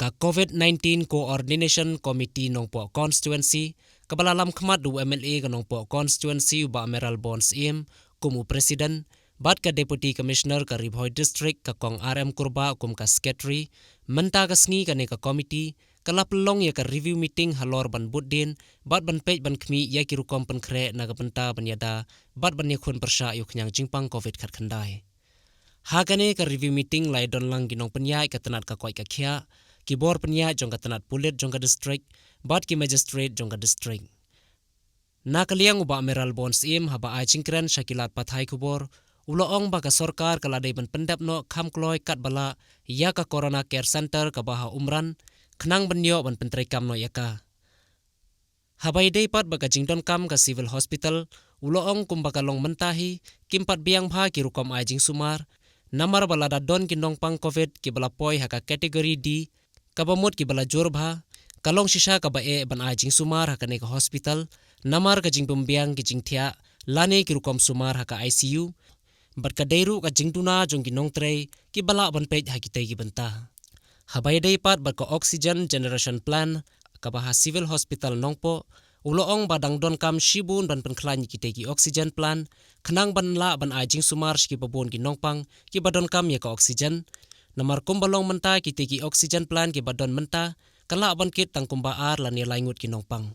ka COVID-19 Coordination Committee nongpo constituency kabalalam khmat du MLA ka nongpo constituency ba Meral Bonds im kumu president bat ka deputy commissioner ka Ribhoi district ka kong RM Kurba kum ka secretary menta ka sngi ka ne ka committee kalap long ya ka review meeting halor ban budin bat ban page ban khmi ya ki rukom pan khre na ka penta ban yada bat ban yakhun persha yu khnyang jingpang covid khat khandai ha ka ne ka review meeting lai don lang ginong panyai ka tanat ka koi ka khia ki bor panyai jong ka tanat pulit jong ka district bat ki magistrate jong ka district na kaliang uba Meral Bonds im haba ai chingkran shakilat pathai kubor ulo ong ba ka sarkar kala dei ban pendap no kham kloi kat bala ya ka corona care center ka baha umran khnang banyo ban pentrai kam no yaka habai dei pat ba ka jingdon kam ka civil hospital ulo ong kum ba ka long mentahi kimpat biang bha ki rukom ai jing sumar namar bala da don ki nong pang covid ki bala poi ha ka category D ka bamut ki bala jor bha kalong shisha ka ba e ban ai jing sumar ha ka ne ka hospital namar ka jing pembiang ki jing thia lane ki rukom sumar ha ka ICU bat ka deiru ka jing tuna jong ki nong trei ki bala ban pej ha ki tei ki benta habai dei pat bat ka oxygen generation plan ka ba ha civil hospital nongpo ulo ong badang don kam shibun ban pen khlan ki tei ki oxygen plan khnang ban la ban ai jing sumar ki babon ki nongpang ki badon kam ye ka oxygen namar kumbalong menta ki tei ki oxygen plan ki badon menta kala ban kit tang kumba ar la ne laingut ki nongpang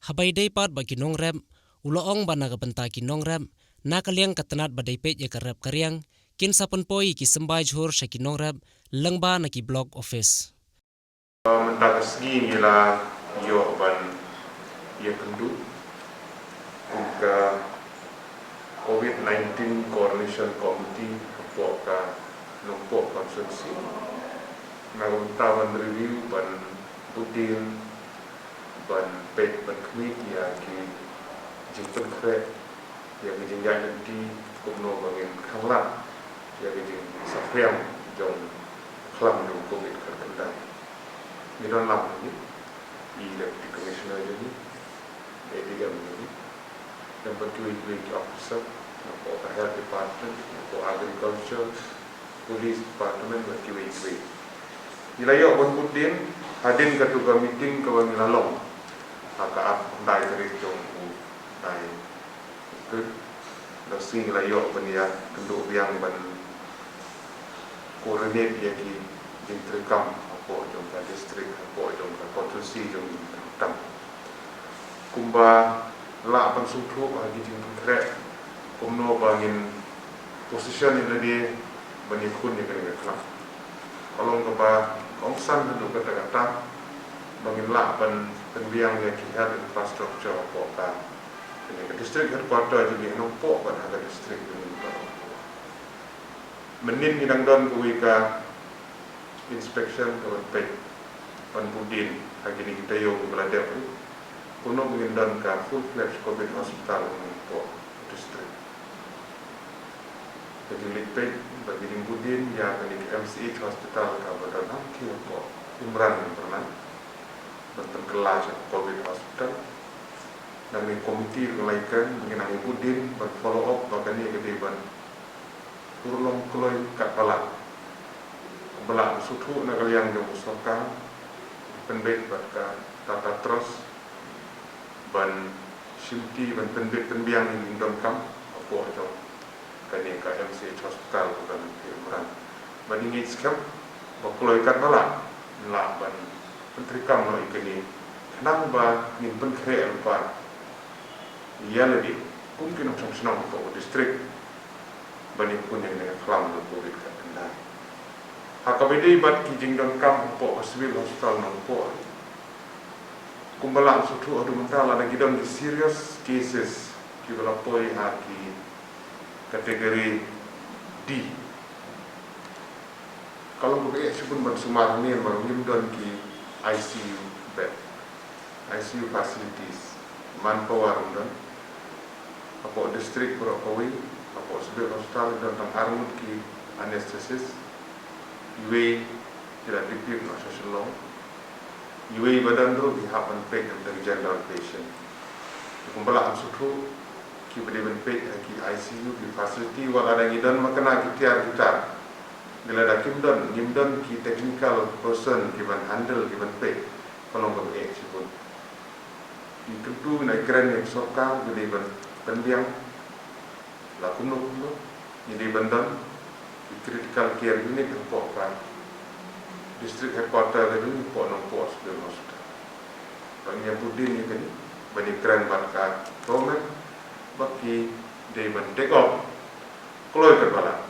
habai dei pat ba ki nong rem ulo ong ban na ka benta ki nong rem na kaliang katanat ba dei pej ye ka rep karyang kin sapon poi ki sembai jhur sha ki nong rem lengba na ki block office menta segi ni la yo ban ye kendu ke COVID-19 Coordination Committee po ka nompo konsensi na ban review ban budin ban pej ban committee ya ki jingpen kre ya ki jingyan nanti kumno bangin khangla ya ki jing safriam jong khlam du covid kan kendai ni don lam ni i deputy commissioner ni ADM ni dan betul officer for the health department for agriculture police department betul ilayo bon budin hadin ka tu meeting ka bang lalong aka ap dai teri jong u dai ke da sing ilayo ban ya kendu biang ban coordinate ya ki intercom apo jong ka district apo jong ka constituency jong tam kumba la ban suthu bagi jing kre kumno bangin position ini dia bani kun ni kena kelak kalau ngapa kongsan dulu kata-kata bangin la ban penbiang ya kihat infrastructure apa ka ini ke district headquarter jadi nompo ban ada district ini menin hidang don kuika inspection ke pej pan budin hari ini kita yo belada kuno mengindon ka full fledged covid hospital nompo district jadi lipej bagi budin ya ke MCH hospital ka badan ki ko Imran pernah bentuk kelas covid hospital dan ni komiti kelaikan mengenai budin ber follow up bahkan ni ke ban turlong keloi kat pala belak sutu nak yang jong sokan penbet batka tata terus ban simti ban penbet penbiang ni lindon kam apa jong kani ka MCH hospital dan Imran ban ni skam bakloi kat pala la ban menteri kam lo ikani nang ba ni ben kre alpa ya lebih mungkin macam senang untuk district bani pun yang dengan kelam do covid kat kendai hakabedi bat ki jingdon kam po civil hospital nang po kumbala sutu adu mentala na gidon di serious cases ki bala poi ha ki kategori D kalau begitu sebut ban sumar ni ban jingdon ki ICU bed ICU facilities manpower dan apa district Purakawi apa civil hospital dan armut ki anestesis UA tidak dipilih social law UA badan tu dihapan pek dari general patient kumpala amsutu ki beriban pek ki ICU di facility wala ada ngidan makana kita bila dah kimdon ki technical person given handle given pay kalau nggak sipun itu na keren yang sorka bila ban pendiang la kuno jadi bandan critical care unit po kan district headquarter ini po no pos de hospital bang yang budin ni kan bani keren bat ka romen baki de ban take off kloy ke bala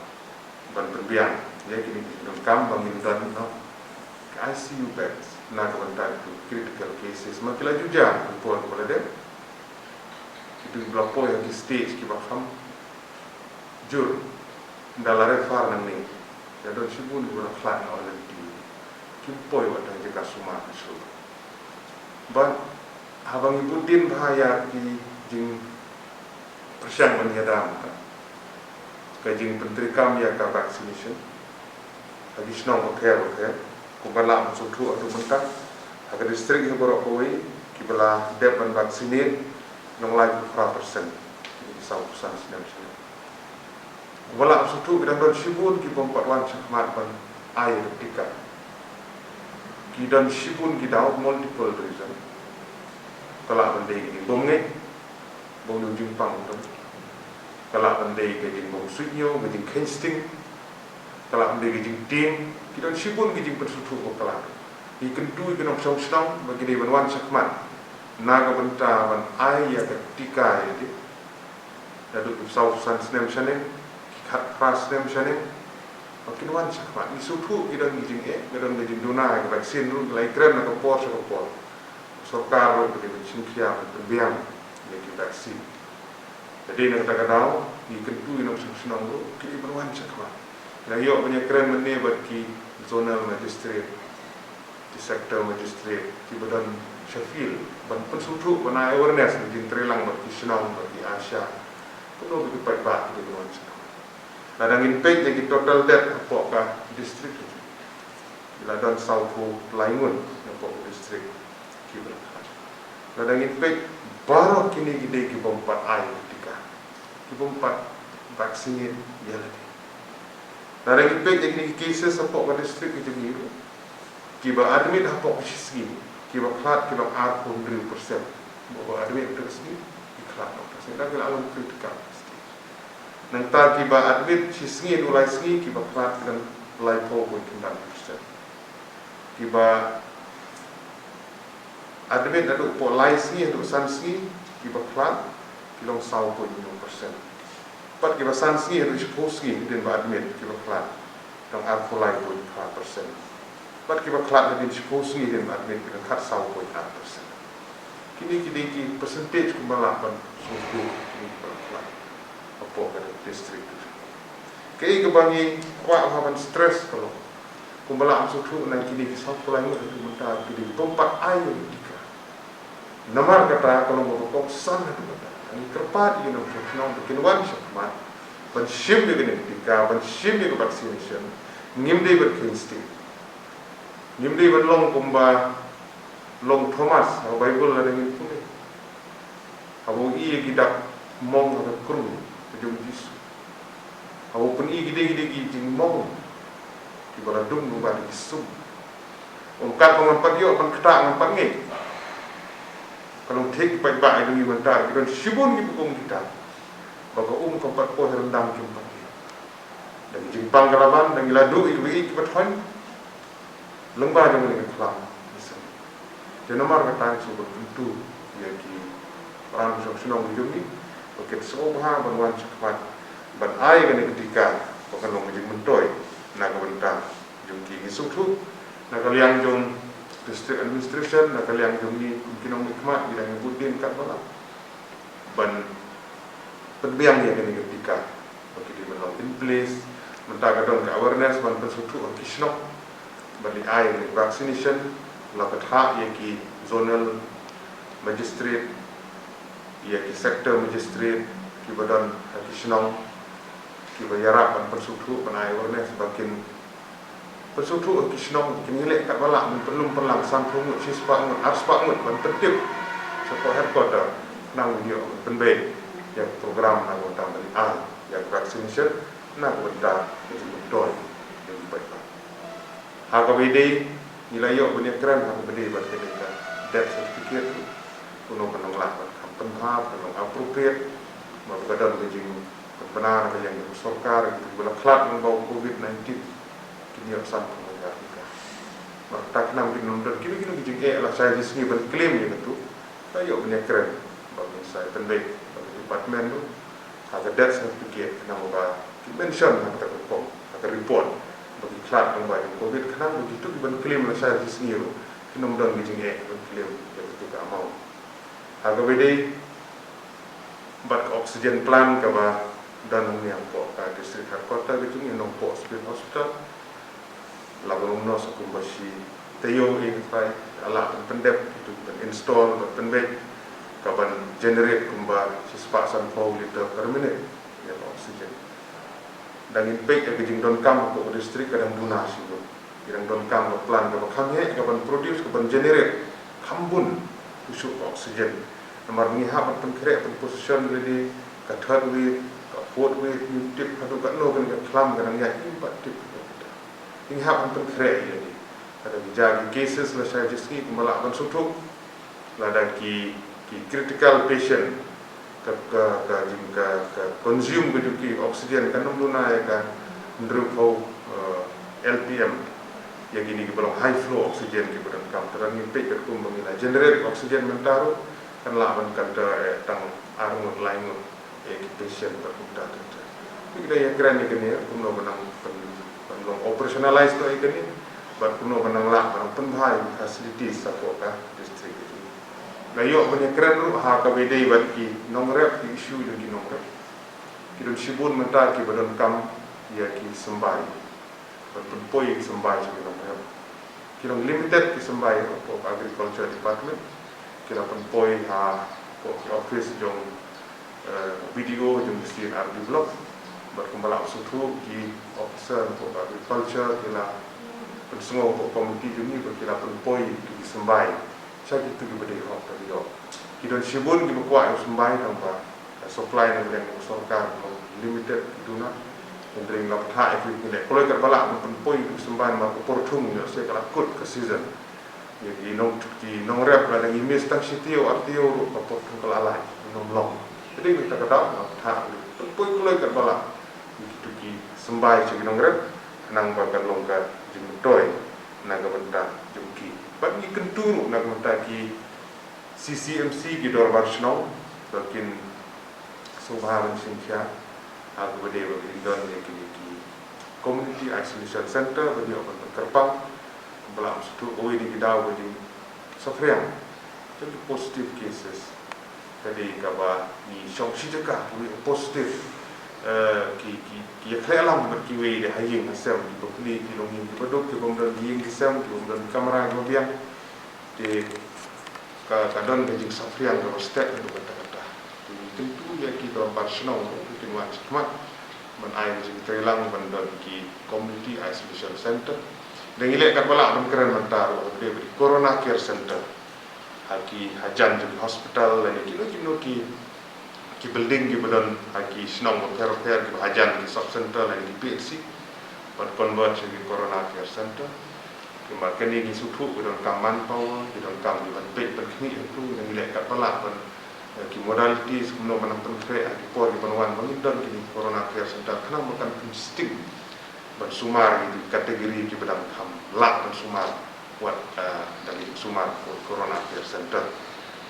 ban pendiang ya kini dong kam bang dan no ICU beds na kawantan to critical cases makila juja report wala dem itu blapo yang di stage ki bafam jur ndalare far nang ni ya don sibun guna flat oleh di kimpoi wata jika suma so ban habang ibudin bahaya ki jing persyang menyadam ka jing penteri kam ya ka vaccination lagi senang okay kumpala musuh atau mentak agar distrik yang berokoi kibala depan vaksinir nong lagi 4% di sausan sedang sedang kumpala musuh bidang don sibun kibom patwan cakmat ban air tika kidan sibun kidau multiple reason kalau benda ini bomnge bom jumpang tu kalau benda ini bom suyo bom casting kalau benda ini tim kita sibun kita bersuatu berkelar. Ikan tu ikan orang senang bagi dia berwan sakman. Naga benta ban ayah ketika itu. Lalu usau san senem senem, kat keras senem senem. Makin wan sakman. Isutu kita ngijing kita ngijing duna vaksin lu lagi keren nak por sekopor. Sorkar lu bagi bercingkia berbiang bagi vaksin. Jadi nak kata kau ikan tu ikan orang senang lu kita berwan sakman. Layak punya keren mana bagi zonal magistrate, di sektor magistrate, di badan Sheffield, ban pensutu, ban awareness, di Trelang, bagi Senang, bagi Asia, penuh begitu baik-baik di luar sana. Ladang impact jadi total debt apakah distrik itu, ladang Sauku Laingun apakah distrik kita. Ladang impact baru kini kita kibompat air ketika, kibompat vaksin dia lagi. Dari impact jadi cases apok ke distrik itu biru, kiba admit apok segi, kiba kelat kiba arpun 100%, bawa admit tersegi, kelat 100%. Dah kalau alam kritikal, nanti kiba admit segi nulai segi kiba kelat dengan nulai 4.9%. Kiba admit ada upok lai segi ada san segi kiba kelat kilong 1.5%. Pat kita sanksi harus exposing dan admit kita kelat dan alkohol 4%. Pat kita kelat dan exposing dan admit kita kat 1.4%. Kini kita percentage kemalapan suku ini kelat apa pada distrik itu. Kini kebangi kuat haban stres kalau kemalapan suku nanti kini alkohol itu mentar kini tempat air tiga. Namar kata kalau berpokok sangat benar. Ini kerpat ini orang bikin wan sakmat, pensim dengan etika, pensim dengan vaccination, ngimdei berkinsting, ngimdei berlong kumba, long Thomas, atau Bible ada yang itu, atau iya kita mong atau kru, ujung Yesus, atau pun iya kita jing mong, kita beradum nubah di Yesus, ungkap mengampat yo, mengketak mengampat ngai. Kalau take baik-baik itu mentar, kita sibun di buku kita. Bapa keempat poh rendam jumpa dia. Dan jimpang kalaban, dan ladu itu bagi kita tuan. Lembah jangan dengan kelam. Jadi nomor kata sebut itu, yang di orang senang hidup ni, bukit semua berwan cepat, berai kena ketika, bukan long menjadi mentoy, nak bentar, jumki isutu, nak kalian jom district administration, nak kalian jom ni mungkin orang hikmat, bidang yang budin kat malam, ban penbiang yang kena ketika, bagi dia menolong in place, mentah kadang ke awareness, ban pensutu orang kisnok, balik air vaccination, lapat hak yang ki zonal magistrate, yang ki sektor magistrate, ki badan kisnok, ki bayarap ban pensutu, ban awareness, bakin pensutu kisnok, ki nilai kat balak, belum perlang sampai si sepangut, arsepangut, ban tertib, support headquarter, nang dia penbay, yang program nang utang balik yang vaccination, nang bentar, itu betul, yang Hakabede nilayo punya keren hakabede berkenika death certificate kuno penolak penghap penong appropriate mabgadam kejing benar yang sorkar itu bela klat membau COVID-19 kini aksan pengajar kita tak nam kin nonton kini kejing lah saya di sini berklaim ya tu tayo punya keren bagi saya pendek bagi department tu ada death certificate nama mention nak tak hukum ada report bagi klat membau COVID kenapa begitu berklaim lah saya di sini tu kini nonton kejing berklaim itu tak mau harga beda bat oksigen plant kaba dan yang pok ka distrik headquarter gitu ni nong pok hospital lagu nos kumbasi tayo fai ala pendep itu install pendek kaban generate kumba sispa san 4 liter per minit ya oksigen dan impact ya gejing don kam ko distrik kadang donasi tu kadang don kam plan kaba khamye kaban produce kaban generate khambun usuk oksigen nomor ni ha pen krek pen position jadi ka third way ka fourth way tip hadu ka no kan klam kan ya impat tip ini ha pen krek jadi ada bijagi cases la saya jiski kumala ban sutuk la dan ki critical patient ka consume ke oksigen kan luna ya kan ndru LPM yang ini ke belum high flow oksigen ke badan kam terang impact ke kumbangila generate oksigen mentaro kan lawan kata tang arung lain patient berkuda tu. Kita yang keren ni kini, kuno benang penong operationalize tu ini, ber kuno benang lah benang penhai facilities support distrik itu. Gayo punya keren tu, ha kabedai buat ki nongrep issue jadi nongrep. Kita sibun mentar ki badan kam ya ki sembai, berpoi sembai jadi nongrep. Kita limited ki sembai untuk agriculture department. Kita poi ha office jong video jong di RD block berkembang suatu di officer untuk agriculture kita semua untuk komiti ini kita poi di sembai saya itu diberi hak tadi kita sibun kita kuat sembai tanpa supply yang sorkar limited itu nak mendering lap thai itu ni kalau kita balak poi di sembai maka portung ya saya kalau kut ke season jadi nong rep lah dengan image tang sitio artio ru kapot kelalai nong long jadi kita kata tak pun kulai kat bala itu ki sembai cik nong rep nang bakal longgar jemtoy naga benta jumki bagi kenturu naga benta ki CCMC ki dor barsno bakin subhanan sincha aku bade bagi don ki community isolation center bagi open kerpang belam satu oi di gidau di sofriang jadi positive cases tadi kaba ni syok sijaka positive ki khalam berkiwe di haying asam di bukli di longin di bedok di bomdan di ying kisam di bomdan kamera gobiang di kadon di sofriang kaba step itu kata-kata tentu ya ki do personal itu wan cuma men ai di Thailand bandon ki community isolation center dan ilek kat balak keren mentar dia beri corona care center haki hajan di hospital dan kilo ki building ki badan haki senang repair ki hajan di sub center dan di PHC buat convert di corona care center kemudian ni sutu badan kam manpower badan kam di badan berkini itu dan ilek kat balak ki modality semua menang pentre di por di panwan mengindon ki corona care center kena makan insting bersumar di kategori di bidang ham lak dan sumar buat dari sumar corona care center.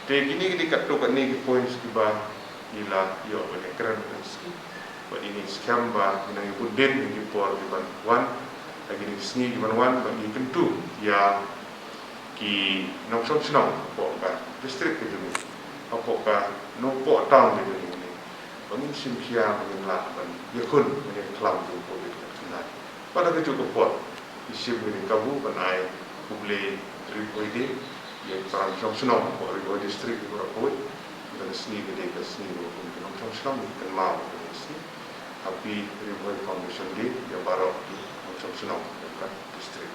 Jadi ini kita kat ni points tiba ila yo boleh keren sekali. Buat ini scam ba ini budin di por di bantuan lagi ni sini di bantuan bagi kentu ya ki noksong senang pokok distrik itu ni. Apakah nopo town itu ni. Bagi simsia bagi lak ban yakun bagi kelam tu covid kenal. Pada kecukup pot isi beri kabu panai publik ribuide yang perang senang por ribuide distrik di Boracay dan seni gede ke seni mungkin orang senang mungkin mau ke seni tapi ribuide foundation di yang baru di senang dekat distrik